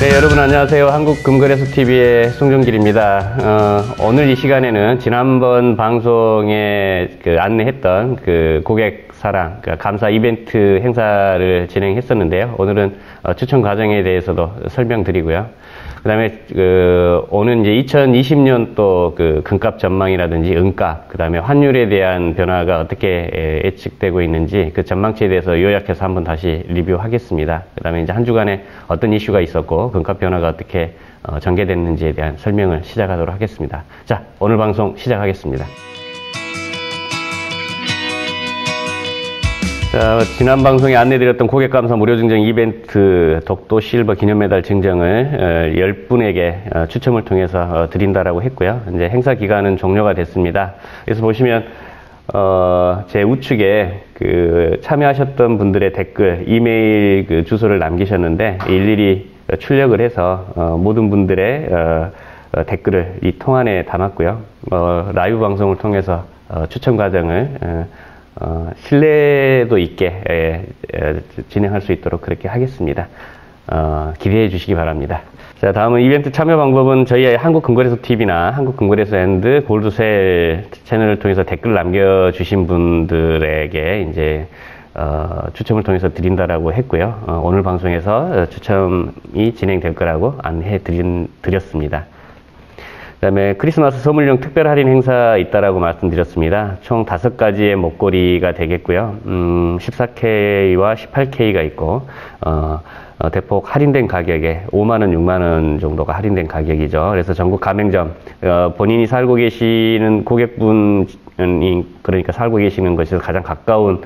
네, 여러분 안녕하세요. 한국금거래소TV의 송정길입니다. 오늘 이 시간에는 지난번 방송에 안내했던 고객사랑 감사 이벤트 행사를 진행했었는데요. 오늘은 추천 과정에 대해서도 설명드리고요. 그 다음에 오는 이제 2020년 또 금값 전망이라든지 은값, 그 다음에 환율에 대한 변화가 어떻게 예측되고 있는지 그 전망치에 대해서 요약해서 한번 다시 리뷰하겠습니다. 그 다음에 이제 한 주간에 어떤 이슈가 있었고 금값 변화가 어떻게 전개됐는지에 대한 설명을 시작하도록 하겠습니다. 자, 오늘 방송 시작하겠습니다. 자, 지난 방송에 안내드렸던 고객감사 무료 증정 이벤트 독도 실버 기념메달 증정을 10분에게 추첨을 통해서 드린다라고 했고요. 이제 행사 기간은 종료가 됐습니다. 그래서 보시면 제 우측에 참여하셨던 분들의 댓글, 이메일 주소를 남기셨는데 일일이 출력을 해서 모든 분들의 댓글을 이 통안에 담았고요. 라이브 방송을 통해서 추첨 과정을 신뢰도 있게 진행할 수 있도록 그렇게 하겠습니다. 기대해 주시기 바랍니다. 자, 다음은 이벤트 참여 방법은 저희 한국금거래소TV나 한국금거래소 앤드 골드셀 채널을 통해서 댓글 남겨주신 분들에게 이제 추첨을 통해서 드린다라고 했고요. 오늘 방송에서 추첨이 진행될 거라고 안내해 드렸습니다. 그 다음에 크리스마스 선물용 특별 할인 행사 있다라고 말씀드렸습니다. 총 5가지의 목걸이가 되겠고요. 14K와 18K가 있고, 대폭 할인된 가격에 5만원, 6만원 정도가 할인된 가격이죠. 그래서 전국 가맹점, 본인이 살고 계시는 고객분이, 그러니까 살고 계시는 곳에서 가장 가까운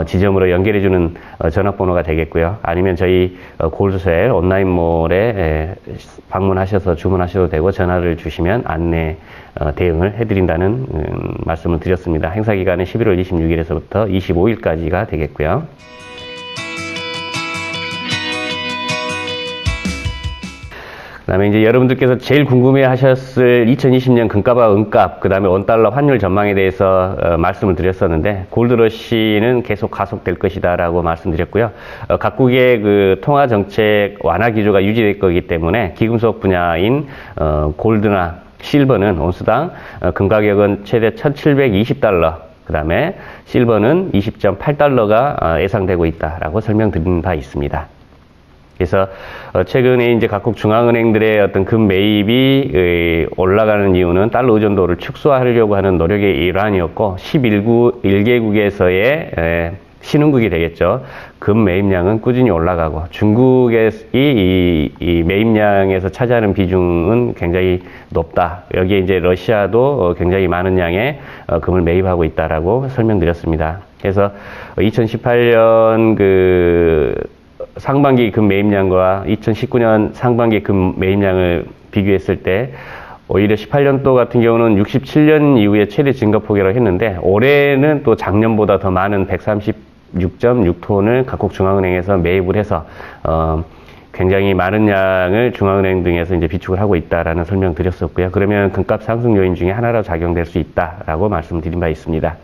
지점으로 연결해주는 전화번호가 되겠고요. 아니면 저희 골드셀 온라인몰에 방문하셔서 주문하셔도 되고 전화를 주시면 안내 대응을 해드린다는 말씀을 드렸습니다. 행사 기간은 11월 26일에서부터 25일까지가 되겠고요. 그 다음에 이제 여러분들께서 제일 궁금해 하셨을 2020년 금값과 은값, 그 다음에 원달러 환율 전망에 대해서 말씀을 드렸었는데, 골드러시는 계속 가속될 것이다 라고 말씀드렸고요. 각국의 통화 정책 완화 기조가 유지될 거기 때문에 기금속 분야인 골드나 실버는 온수당 금 가격은 최대 1720달러, 그 다음에 실버는 20.8달러가 예상되고 있다라고 설명드린 바 있습니다. 그래서 최근에 이제 각국 중앙은행들의 어떤 금 매입이 올라가는 이유는 달러 의존도를 축소하려고 하는 노력의 일환이었고, 11개국에서의 신흥국이 되겠죠. 금 매입량은 꾸준히 올라가고, 중국의 이 매입량에서 차지하는 비중은 굉장히 높다. 여기에 이제 러시아도 굉장히 많은 양의 금을 매입하고 있다라고 설명드렸습니다. 그래서 2018년 상반기 금 매입량과 2019년 상반기 금 매입량을 비교했을 때 오히려 18년도 같은 경우는 67년 이후에 최대 증가폭이라고 했는데, 올해는 또 작년보다 더 많은 136.6톤을 각국 중앙은행에서 매입을 해서 굉장히 많은 양을 중앙은행 등에서 이제 비축을 하고 있다라는 설명 드렸었고요. 그러면 금값 상승 요인 중에 하나로 작용될 수 있다라고 말씀드린 바 있습니다.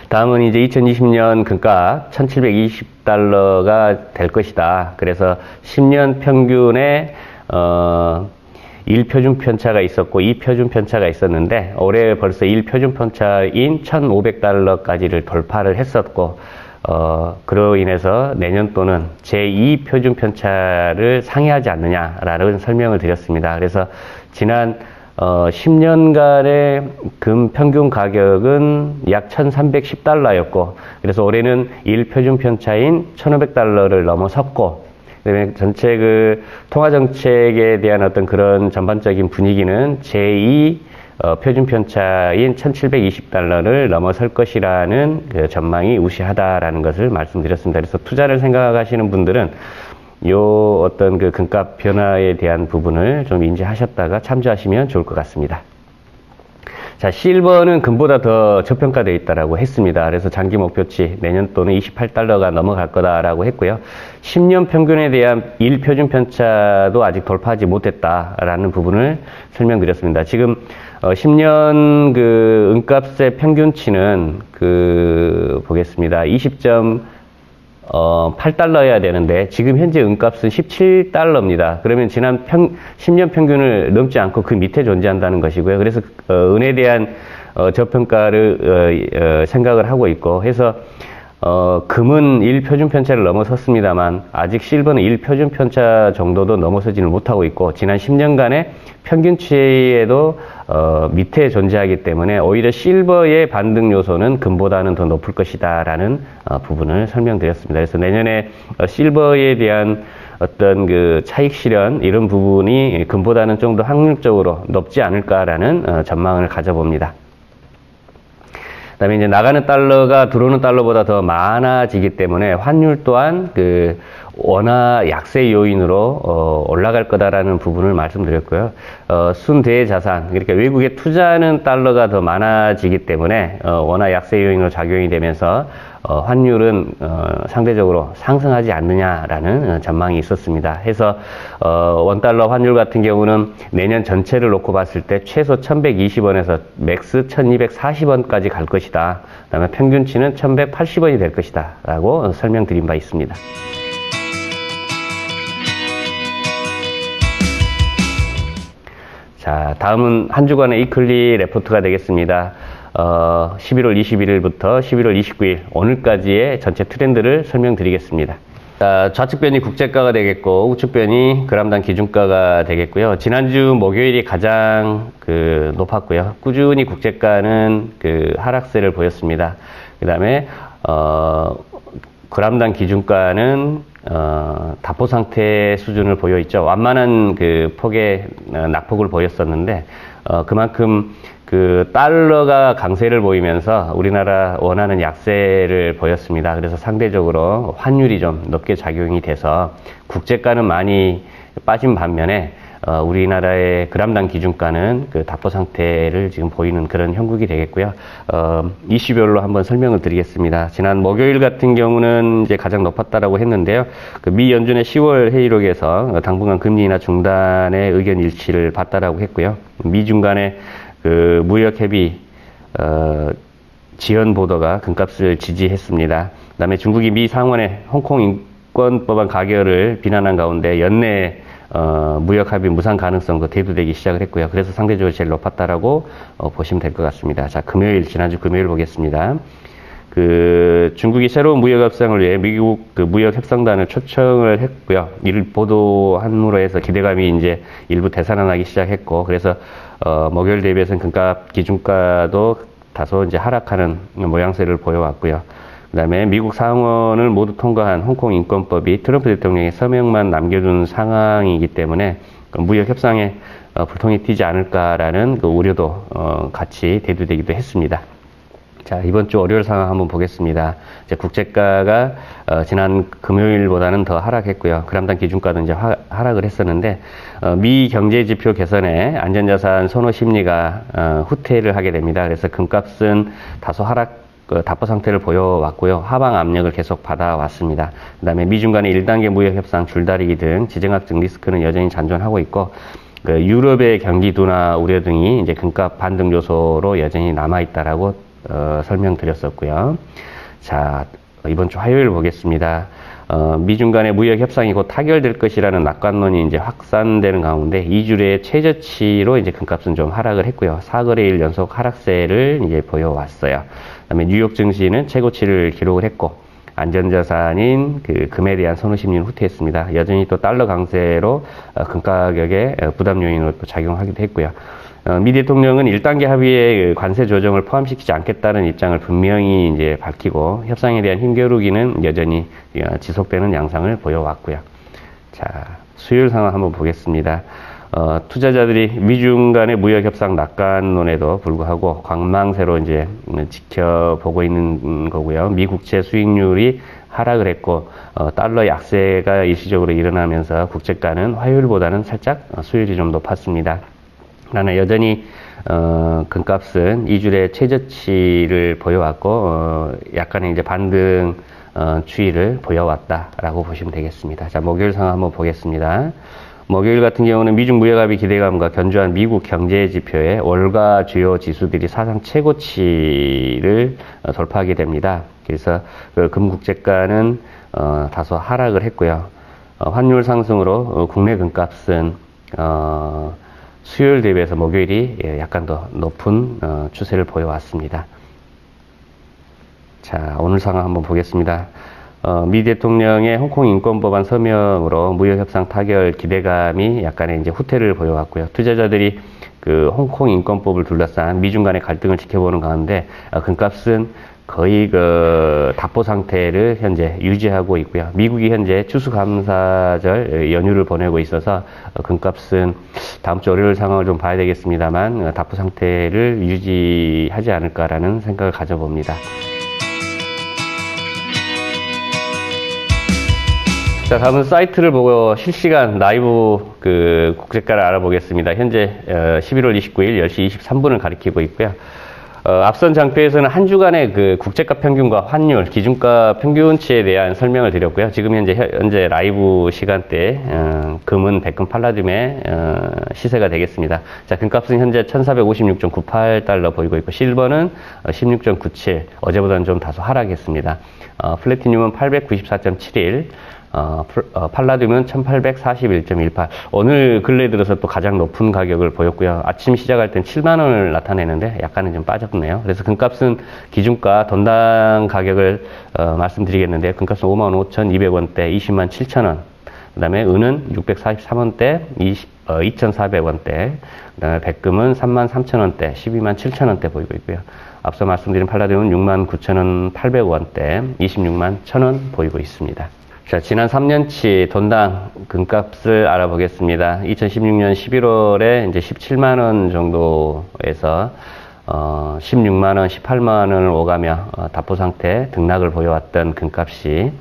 다음은 이제 2020년 금값 1720달러가 될 것이다. 그래서 10년 평균에 1표준 편차가 있었고 2표준 편차가 있었는데, 올해 벌써 1표준 편차인 1500달러까지를 돌파를 했었고, 그로 인해서 내년도는 제2표준 편차를 상회하지 않느냐라는 설명을 드렸습니다. 그래서 지난 10년간의 금 평균 가격은 약 1310달러였고, 그래서 올해는 1표준 편차인 1500달러를 넘어섰고, 그다음에 전체 통화정책에 대한 어떤 그런 전반적인 분위기는 제2 표준 편차인 1720달러를 넘어설 것이라는 전망이 우시하다라는 것을 말씀드렸습니다. 그래서 투자를 생각하시는 분들은 요 어떤 금값 변화에 대한 부분을 좀 인지하셨다가 참조하시면 좋을 것 같습니다. 자, 실버는 금보다 더 저평가되어 있다라고 했습니다. 그래서 장기 목표치 내년도는 28달러가 넘어갈 거다라고 했고요. 10년 평균에 대한 1표준 편차도 아직 돌파하지 못했다라는 부분을 설명드렸습니다. 지금 10년 은값의 평균치는 보겠습니다. 8달러여야 되는데 지금 현재 은값은 17달러입니다. 그러면 지난 10년 평균을 넘지 않고 그 밑에 존재한다는 것이고요. 그래서 은에 대한 저평가를 생각을 하고 있고 해서 금은 1표준편차를 넘어섰습니다만 아직 실버는 1표준편차 정도도 넘어서지는 못하고 있고 지난 10년간의 평균치에도 밑에 존재하기 때문에 오히려 실버의 반등 요소는 금보다는 더 높을 것이다 라는 부분을 설명드렸습니다. 그래서 내년에 실버에 대한 어떤 그 차익 실현 이런 부분이 금보다는 좀 더 확률적으로 높지 않을까라는 전망을 가져봅니다. 그다음에 이제 나가는 달러가 들어오는 달러보다 더 많아지기 때문에 환율 또한 그 원화 약세 요인으로 올라갈 거다라는 부분을 말씀드렸고요. 순대의 자산, 그러니까 외국에 투자하는 달러가 더 많아지기 때문에 원화 약세 요인으로 작용이 되면서 환율은 상대적으로 상승하지 않느냐라는 전망이 있었습니다. 해서 원달러 환율 같은 경우는 내년 전체를 놓고 봤을 때 최소 1120원에서 맥스 1240원까지 갈 것이다. 그다음에 평균치는 1180원이 될 것이다 라고 설명드린 바 있습니다. 자, 다음은 한 주간의 위클리 레포트가 되겠습니다. 11월 21일부터 11월 29일 오늘까지의 전체 트렌드를 설명드리겠습니다. 자, 좌측 변이 국제가가 되겠고 우측 변이 그람당 기준가가 되겠고요. 지난주 목요일이 가장 높았고요. 꾸준히 국제가는 하락세를 보였습니다. 그 다음에 그람당 기준가는 다포 상태 수준을 보여 있죠. 완만한 폭의 낙폭을 보였었는데 그만큼 달러가 강세를 보이면서 우리나라 원화는 약세를 보였습니다. 그래서 상대적으로 환율이 좀 높게 작용이 돼서 국제가는 많이 빠진 반면에 우리나라의 그람당 기준가는 다포 상태를 지금 보이는 그런 형국이 되겠고요. 이슈별로 한번 설명을 드리겠습니다. 지난 목요일 같은 경우는 이제 가장 높았다라고 했는데요. 미 연준의 10월 회의록에서 당분간 금리 인하 중단의 의견 일치를 봤다라고 했고요. 미중 간의 무역 협의 지연 보도가 금값을 지지했습니다. 그다음에 중국이 미 상원의 홍콩 인권법안 가결을 비난한 가운데 연내 무역 합의 무산 가능성도 대두되기 시작을 했고요. 그래서 상대적으로 제일 높았다라고 보시면 될 것 같습니다. 자, 지난주 금요일 보겠습니다. 중국이 새로운 무역 협상을 위해 미국 무역 협상단을 초청을 했고요. 이를 보도함으로 해서 기대감이 이제 일부 되살아나기 시작했고, 그래서 목요일 대비해서는 금값 기준가도 다소 이제 하락하는 모양새를 보여왔고요. 그다음에 미국 상원을 모두 통과한 홍콩 인권법이 트럼프 대통령의 서명만 남겨둔 상황이기 때문에 무역 협상에 불통이 튀지 않을까라는 우려도 같이 대두되기도 했습니다. 자, 이번 주 월요일 상황 한번 보겠습니다. 이제 국제가가 지난 금요일보다는 더 하락했고요. 그람당 기준가도 이제 하락을 했었는데 미 경제 지표 개선에 안전자산 선호 심리가 후퇴를 하게 됩니다. 그래서 금값은 다소 답보 상태를 보여왔고요. 하방 압력을 계속 받아왔습니다. 그 다음에 미중 간의 1단계 무역 협상 줄다리기 등 지정학적 리스크는 여전히 잔존하고 있고, 유럽의 경기 둔화 우려 등이 이제 금값 반등 요소로 여전히 남아있다라고 설명드렸었고요. 자, 이번 주 화요일 보겠습니다. 미중 간의 무역 협상이 곧 타결될 것이라는 낙관론이 이제 확산되는 가운데 2주의 최저치로 이제 금값은 좀 하락을 했고요. 4거래일 연속 하락세를 이제 보여왔어요. 그다음에 뉴욕 증시는 최고치를 기록을 했고, 안전자산인 금에 대한 선호 심리는 후퇴했습니다. 여전히 또 달러 강세로 금 가격의 부담 요인으로 또 작용하기도 했고요. 미 대통령은 1단계 합의에 관세 조정을 포함시키지 않겠다는 입장을 분명히 이제 밝히고, 협상에 대한 힘겨루기는 여전히 지속되는 양상을 보여왔고요. 자, 수요일 상황 한번 보겠습니다. 투자자들이 미중 간의 무역 협상 낙관론에도 불구하고 관망세로 이제 지켜보고 있는 거고요. 미 국채 수익률이 하락을 했고, 달러 약세가 일시적으로 일어나면서 국제가는 화요일보다는 살짝 수요일이 좀 높았습니다. 그러나 여전히 금값은 2주의 최저치를 보여왔고, 약간의 이제 반등 추이를 보여왔다라고 보시면 되겠습니다. 자, 목요일 상황 한번 보겠습니다. 목요일 같은 경우는 미중 무역합의 기대감과 견조한 미국 경제 지표에 월가 주요 지수들이 사상 최고치를 돌파하게 됩니다. 그래서 그 금국제가는 다소 하락을 했고요. 환율 상승으로 국내 금값은 수요일 대비해서 목요일이 약간 더 높은 추세를 보여왔습니다. 자, 오늘 상황 한번 보겠습니다. 미 대통령의 홍콩 인권법안 서명으로 무역협상 타결 기대감이 약간의 이제 후퇴를 보여왔고요. 투자자들이 그 홍콩 인권법을 둘러싼 미중 간의 갈등을 지켜보는 가운데 금값은 거의 그 답보 상태를 현재 유지하고 있고요. 미국이 현재 추수감사절 연휴를 보내고 있어서 금값은 다음 주 월요일 상황을 좀 봐야 되겠습니다만 답보 상태를 유지하지 않을까라는 생각을 가져봅니다. 자, 다음은 사이트를 보고 실시간 라이브 그 국제가를 알아보겠습니다. 현재 11월 29일 10시 23분을 가리키고 있고요. 앞선 장표에서는 한 주간의 그 국제가 평균과 환율, 기준가 평균치에 대한 설명을 드렸고요. 지금 현재 라이브 시간대 금은 백금 팔라듐의 시세가 되겠습니다. 자, 금값은 현재 1456.98달러 보이고 있고, 실버는 16.97, 어제보다는 좀 다소 하락했습니다. 플래티늄은 894.71, 팔라듐은 1841.18. 오늘 근래 들어서 또 가장 높은 가격을 보였고요. 아침 시작할 땐 7만원을 나타내는데 약간은 좀 빠졌네요. 그래서 금값은 기준가 돈당 가격을 말씀드리겠는데요. 금값은 55,200원대 20만 7천원. 그 다음에 은은 643원대 2,400원대. 그 다음에 백금은 33,000원대 12만 7천원대 보이고 있고요. 앞서 말씀드린 팔라듐은 69,000원 800원대 26만 1,000원 보이고 있습니다. 자, 지난 3년치 돈당 금값을 알아보겠습니다. 2016년 11월에 이제 17만원 정도에서 16만원, 18만원을 오가며 답보 상태 등락을 보여왔던 금값이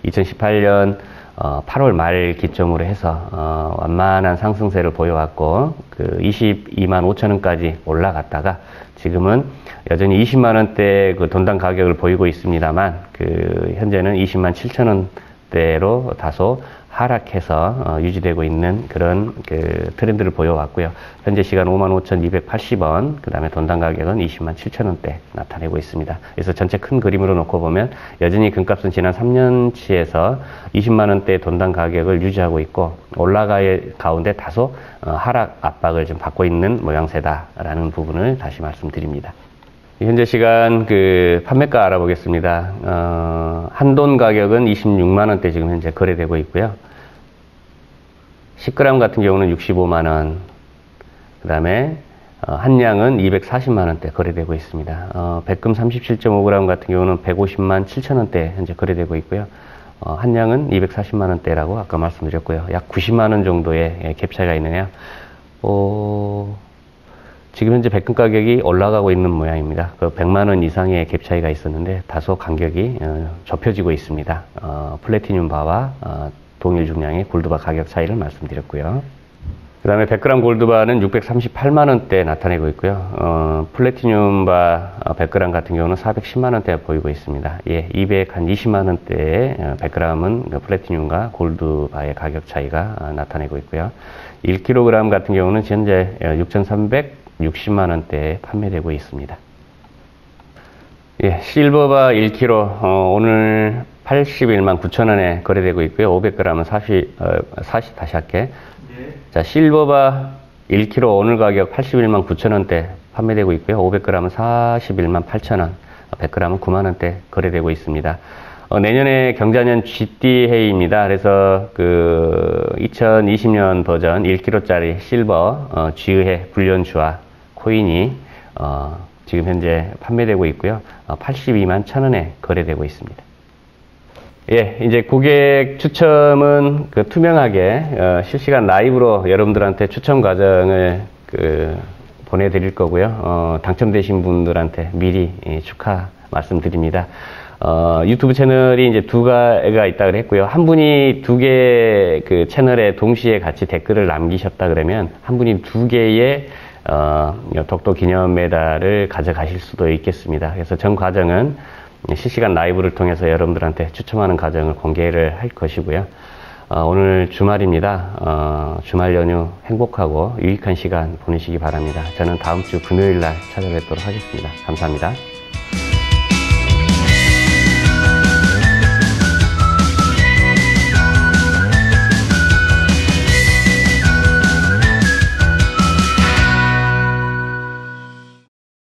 2018년 8월 말 기점으로 해서 완만한 상승세를 보여왔고, 그 22만 5천원까지 올라갔다가 지금은 여전히 20만원대 그 돈당 가격을 보이고 있습니다만, 그 현재는 20만 7천원 대로 다소 하락해서 유지되고 있는 그런 그 트렌드를 보여왔고요. 현재 시간 55,280원, 그 다음에 돈당 가격은 20만 7천원대 나타내고 있습니다. 그래서 전체 큰 그림으로 놓고 보면 여전히 금값은 지난 3년치에서 20만원대 돈당 가격을 유지하고 있고, 올라가의 가운데 다소 하락 압박을 좀 받고 있는 모양새다라는 부분을 다시 말씀드립니다. 현재 시간 그 판매가 알아보겠습니다. 한돈 가격은 26만원대 지금 현재 거래되고 있고요. 10g 같은 경우는 65만원, 그 다음에 한량은 240만원대 거래되고 있습니다. 백금 37.5g 같은 경우는 150만 7천원대 현재 거래되고 있고요. 한량은 240만원대라고 아까 말씀드렸고요. 약 90만원 정도의 갭 차이가 있느냐. 지금 현재 백금 가격이 올라가고 있는 모양입니다. 그 100만원 이상의 갭 차이가 있었는데 다소 간격이 좁혀지고 있습니다. 플래티늄 바와 동일 중량의 골드바 가격 차이를 말씀드렸고요. 그 다음에 100g 골드바는 638만원대 나타내고 있고요. 플래티늄 바 100g 같은 경우는 410만원대 보이고 있습니다. 예, 220만원대의 100g은 플래티늄과 골드바의 가격 차이가 나타내고 있고요. 1kg 같은 경우는 현재 6,360만원대에 판매되고 있습니다. 예, 실버바 1kg 오늘 81만 9천원에 거래되고 있고요. 500g은 다시 할게. 자, 실버바 1kg 오늘 가격 81만 9천원대 판매되고 있고요. 500g은 41만 8천원, 100g은 9만원대 거래되고 있습니다. 내년에 경자년 GD 해입니다. 그래서 그 2020년 버전 1kg짜리 실버 G의 불연주화 코인이 지금 현재 판매되고 있고요. 82만 1천원에 거래되고 있습니다. 예, 이제 고객 추첨은 그 투명하게 실시간 라이브로 여러분들한테 추첨 과정을 보내드릴 거고요. 당첨되신 분들한테 미리 축하 말씀드립니다. 유튜브 채널이 이제 두 개가 있다 그랬고요. 한 분이 두 개 그 채널에 동시에 같이 댓글을 남기셨다 그러면 한 분이 두 개의 독도 기념 메달을 가져가실 수도 있겠습니다. 그래서 전 과정은 실시간 라이브를 통해서 여러분들한테 추첨하는 과정을 공개를 할 것이고요. 오늘 주말입니다. 주말 연휴 행복하고 유익한 시간 보내시기 바랍니다. 저는 다음 주 금요일 날 찾아뵙도록 하겠습니다. 감사합니다.